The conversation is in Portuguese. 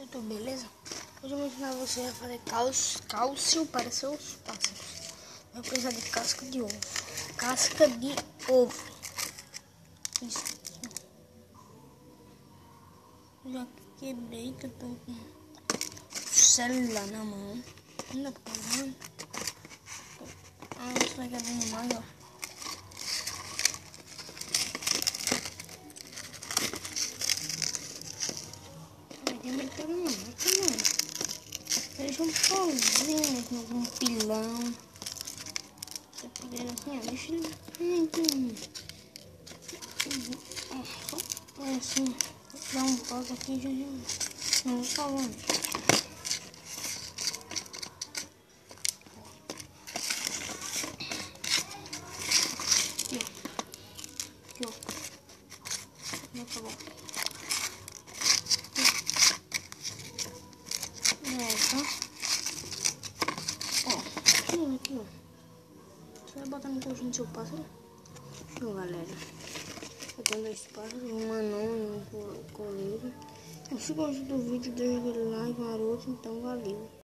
YouTube, beleza? Hoje eu vou ensinar você a fazer cálcio para seus pássaros. Vai precisar de casca de ovo. Casca de ovo. Isso. Já quebrei, que eu tô com célula na mão. Ainda tô usando. Isso vai quebrando mais, ó. Deixa um pauzinho aqui no pilão. Você pegar assim, ó, deixa ele só assim, dá um pausa aqui já não tá falando. Aqui, ó. Já tá bom. Aqui, ó. Você vai botar no conjunto do seu pássaro. Então, galera, eu tenho 2 pássaros, um anão e um coleiro. Se gostou do vídeo, deixa aquele like maroto, então valeu.